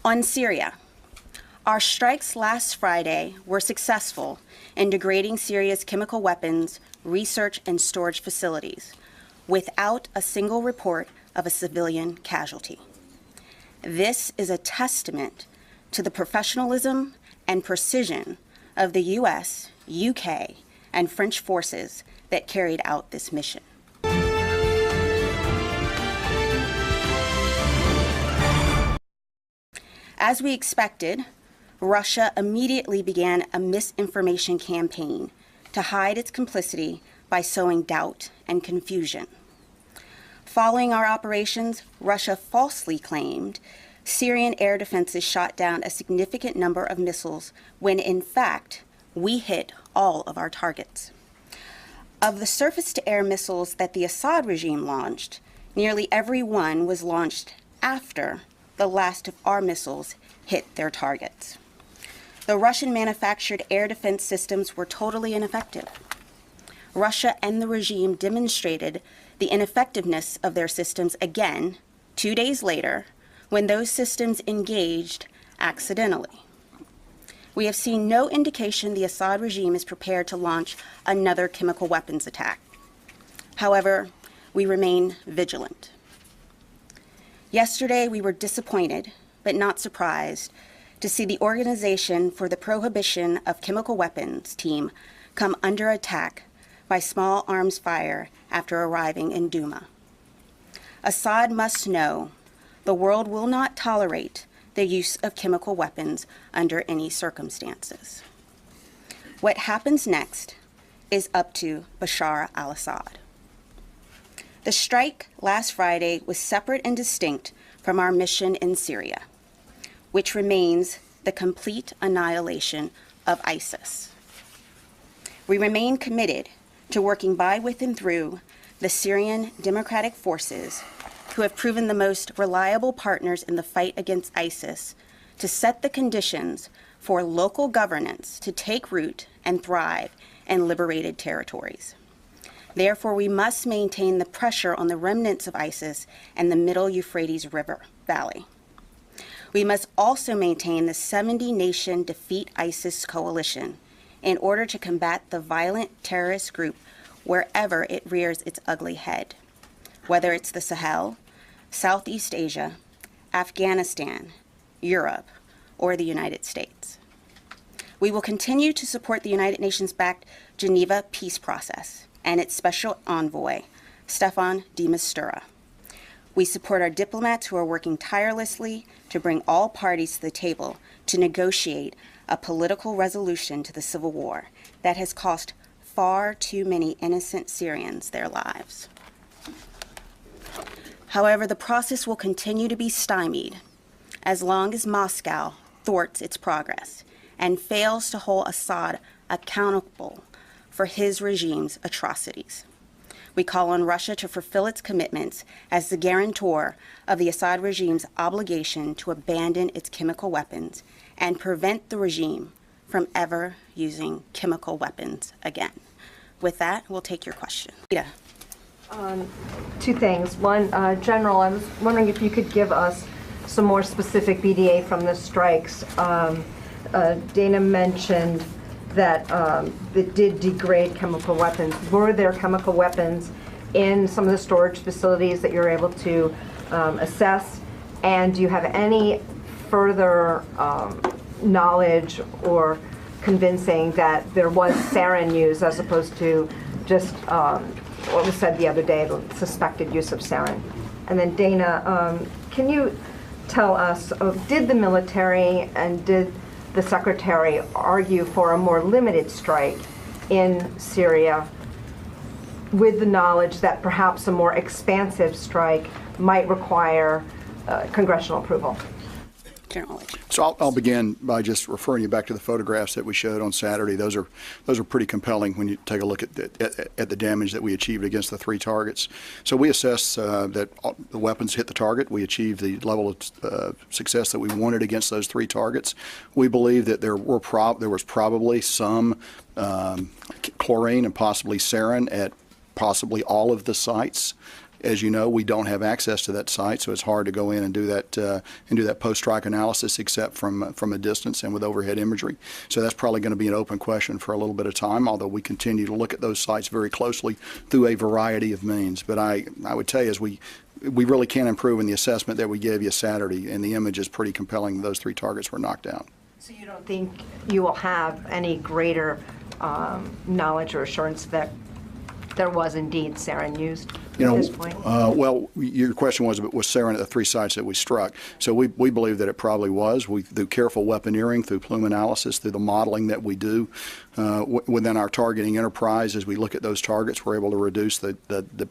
On Syria, our strikes last Friday were successful in degrading Syria's chemical weapons, research, and storage facilities without a single report of a civilian casualty. This is a testament to the professionalism and precision of the U.S., UK, and French forces that carried out this mission. As we expected, Russia immediately began a misinformation campaign to hide its complicity by sowing doubt and confusion. Following our operations, Russia falsely claimed Syrian air defenses shot down a significant number of missiles when, in fact, we hit all of our targets. Of the surface-to-air missiles that the Assad regime launched, nearly every one was launched after the last of our missiles hit their targets. The Russian-manufactured air defense systems were totally ineffective. Russia and the regime demonstrated the ineffectiveness of their systems again 2 days later when those systems engaged accidentally. We have seen no indication the Assad regime is prepared to launch another chemical weapons attack. However, we remain vigilant. Yesterday, we were disappointed, but not surprised, to see the Organization for the Prohibition of Chemical Weapons team come under attack by small arms fire after arriving in Duma. Assad must know the world will not tolerate the use of chemical weapons under any circumstances. What happens next is up to Bashar al-Assad. The strike last Friday was separate and distinct from our mission in Syria, which remains the complete annihilation of ISIS. We remain committed to working by, with, and through the Syrian Democratic Forces, who have proven the most reliable partners in the fight against ISIS, to set the conditions for local governance to take root and thrive in liberated territories. Therefore, we must maintain the pressure on the remnants of ISIS and the middle Euphrates River Valley. We must also maintain the 70-nation Defeat ISIS coalition in order to combat the violent terrorist group wherever it rears its ugly head, whether it's the Sahel, Southeast Asia, Afghanistan, Europe, or the United States. We will continue to support the United Nations-backed Geneva peace process and its special envoy, Staffan de Mistura. We support our diplomats who are working tirelessly to bring all parties to the table to negotiate a political resolution to the civil war that has cost far too many innocent Syrians their lives. However, the process will continue to be stymied as long as Moscow thwarts its progress and fails to hold Assad accountable for his regime's atrocities. We call on Russia to fulfill its commitments as the guarantor of the Assad regime's obligation to abandon its chemical weapons and prevent the regime from ever using chemical weapons again. With that, we'll take your question. Rita. Two things. One, General, I was wondering if you could give us some more specific BDA from the strikes. Dana mentioned that it did degrade chemical weapons. Were there chemical weapons in some of the storage facilities that you're able to assess? And do you have any further knowledge or convincing that there was sarin used as opposed to just what was said the other day, the suspected use of sarin? And then Dana, can you tell us, did the military and did the Secretary argue for a more limited strike in Syria with the knowledge that perhaps a more expansive strike might require congressional approval? General. So I'll begin by just referring you back to the photographs that we showed on Saturday. Those are pretty compelling when you take a look at the damage that we achieved against the 3 targets. So we assess that the weapons hit the target. We achieved the level of success that we wanted against those 3 targets. We believe that there was probably some chlorine and possibly sarin at possibly all of the sites. As you know, we don't have access to that site, so it's hard to go in and do that post-strike analysis except from a distance and with overhead imagery. So that's probably going to be an open question for a little bit of time, although we continue to look at those sites very closely through a variety of means. But I would tell you, as we really can improve in the assessment that we gave you Saturday, and the image is pretty compelling. Those 3 targets were knocked out. So you don't think you will have any greater knowledge or assurance that there was indeed sarin used at this point? Well, your question was sarin at the 3 sites that we struck. So we believe that it probably was. Through careful weaponeering, through plume analysis, through the modeling that we do within our targeting enterprise, as we look at those targets, we're able to reduce the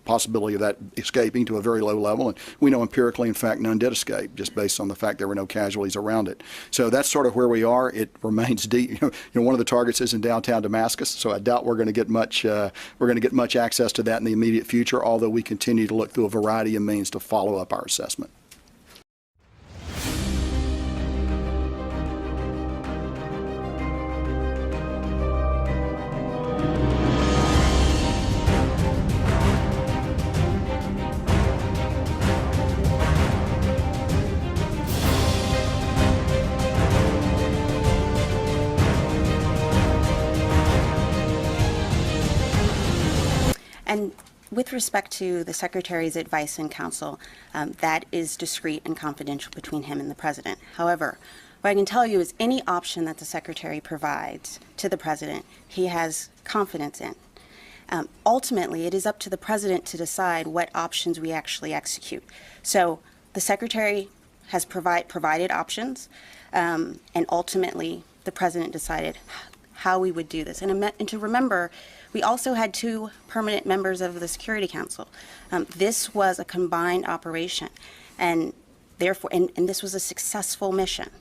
possibility of that escaping to a very low level. And we know empirically, in fact, none did escape, just based on the fact there were no casualties around it. So that's sort of where we are. It remains deep. One of the targets is in downtown Damascus, so I doubt we're going to get much access to that in the immediate future, although we continue to look through a variety of means to follow up our assessment. And with respect to the Secretary's advice and counsel, that is discreet and confidential between him and the President. However, what I can tell you is any option that the Secretary provides to the President, he has confidence in. Ultimately, it is up to the President to decide what options we actually execute. So the Secretary has provided options, and ultimately the President decided how we would do this. And to remember, we also had 2 permanent members of the Security Council. This was a combined operation, and therefore, and this was a successful mission.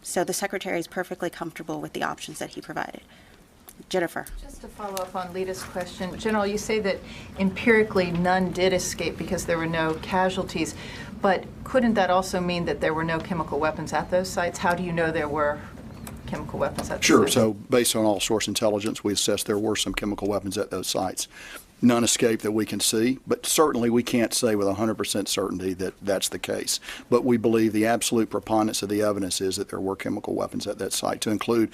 So the Secretary is perfectly comfortable with the options that he provided. Jennifer. Just to follow up on Lita's question, General, you say that empirically none did escape because there were no casualties, but couldn't that also mean that there were no chemical weapons at those sites? How do you know there were chemical weapons at the Sure. site? So based on all source intelligence, we assessed there were some chemical weapons at those sites. None escaped that we can see, but certainly we can't say with 100% certainty that that's the case. But we believe the absolute preponderance of the evidence is that there were chemical weapons at that site, to include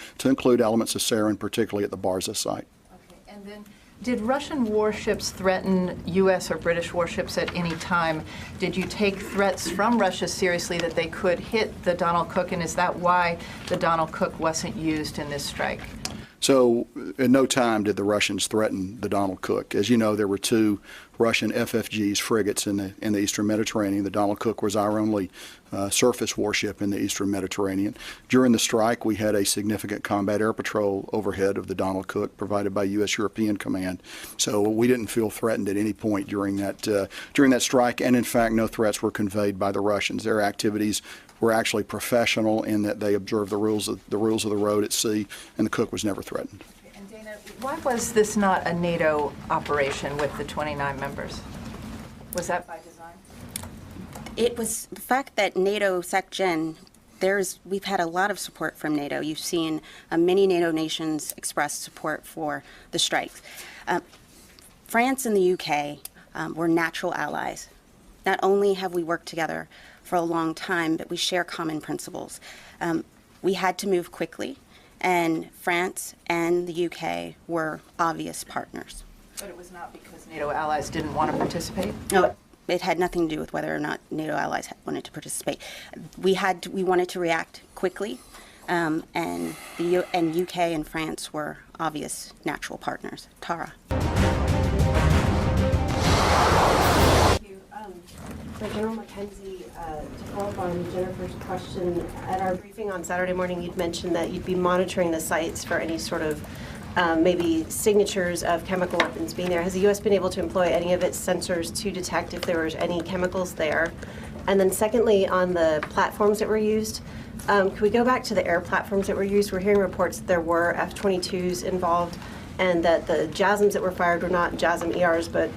elements of sarin, particularly at the Barza site. Okay. And then, did Russian warships threaten U.S. or British warships at any time? Did you take threats from Russia seriously that they could hit the Donald Cook, and is that why the Donald Cook wasn't used in this strike? So in no time did the Russians threaten the Donald Cook. As you know, there were 2 Russian FFGs, frigates in the Eastern Mediterranean. The Donald Cook was our only surface warship in the Eastern Mediterranean. During the strike, we had a significant combat air patrol overhead of the Donald Cook provided by U.S. European Command. So we didn't feel threatened at any point during that strike, and in fact, no threats were conveyed by the Russians. Their activities were actually professional in that they observed the rules of the road at sea, and the Cook was never threatened. And Dana, why was this not a NATO operation with the 29 members? Was that by design? It was the fact that NATO SecGen, we've had a lot of support from NATO. You've seen many NATO nations express support for the strikes. France and the UK were natural allies. Not only have we worked together for a long time, but we share common principles. We had to move quickly, and France and the UK were obvious partners. But it was not because NATO allies didn't want to participate? No, it had nothing to do with whether or not NATO allies wanted to participate. We wanted to react quickly, and UK and France were obvious natural partners. Tara. So General McKenzie, to follow up on Jennifer's question, at our briefing on Saturday morning, you'd mentioned that you'd be monitoring the sites for any sort of maybe signatures of chemical weapons being there. Has the U.S. been able to employ any of its sensors to detect if there was any chemicals there? And then secondly, on the platforms that were used, could we go back to the air platforms that were used? We're hearing reports that there were F-22s involved and that the JASMs that were fired were not JASM ERs, but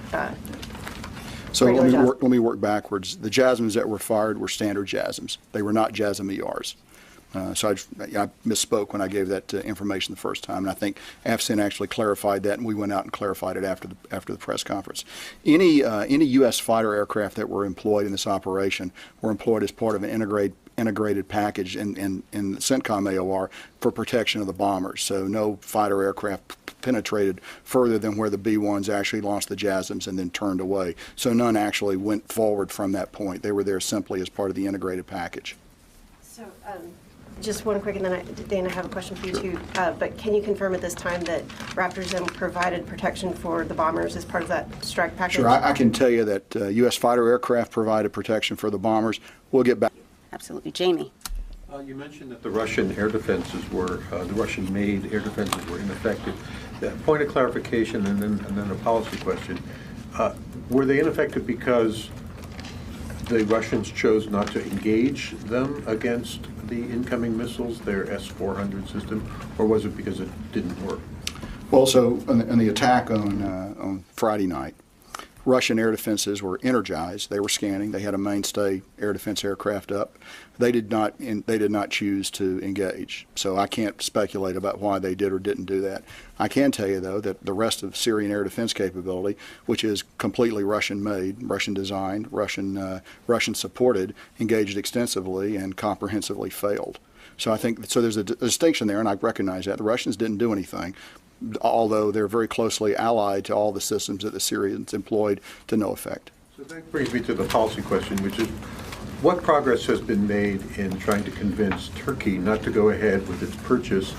So let me work backwards. The JASMs that were fired were standard JASMs. They were not JASM ERs. So I misspoke when I gave that information the first time, and I think AFCENT actually clarified that, and we went out and clarified it after the press conference. Any U.S. fighter aircraft that were employed in this operation were employed as part of an integrated package in the CENTCOM AOR for protection of the bombers. So no fighter aircraft penetrated further than where the B-1s actually launched the JASSMs and then turned away. So none actually went forward from that point. They were there simply as part of the integrated package. So just one quick, and then Dana, I have a question for you too. But can you confirm at this time that Raptors M provided protection for the bombers as part of that strike package? Sure, I can tell you that U.S. fighter aircraft provided protection for the bombers. We'll get back. Absolutely. Jamie. You mentioned that the Russian air defenses were, the Russian-made air defenses were ineffective. Point of clarification and then a policy question. Were they ineffective because the Russians chose not to engage them against the incoming missiles, their S-400 system, or was it because it didn't work? Well, so in the attack on Friday night, Russian air defenses were energized. They were scanning. They had a mainstay air defense aircraft up. They did not choose to engage. So I can't speculate about why they did or didn't do that. I can tell you, though, that the rest of Syrian air defense capability, which is completely Russian-made, Russian-designed, Russian-supported, engaged extensively and comprehensively failed. So I think there's a distinction there, and I recognize that. The Russians didn't do anything, although they're very closely allied to all the systems that the Syrians employed to no effect. So that brings me to the policy question, which is, what progress has been made in trying to convince Turkey not to go ahead with its purchase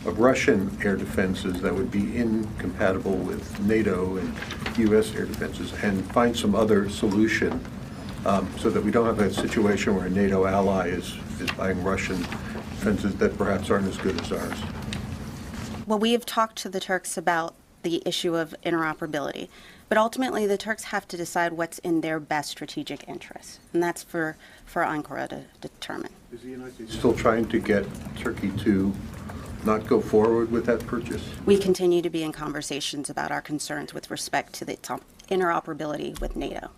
of Russian air defenses that would be incompatible with NATO and U.S. air defenses, and find some other solution so that we don't have that situation where a NATO ally is buying Russian defenses that perhaps aren't as good as ours? Well, we have talked to the Turks about the issue of interoperability, but ultimately the Turks have to decide what's in their best strategic interests, and that's for Ankara to determine. Is the United States still trying to get Turkey to not go forward with that purchase? We continue to be in conversations about our concerns with respect to the interoperability with NATO.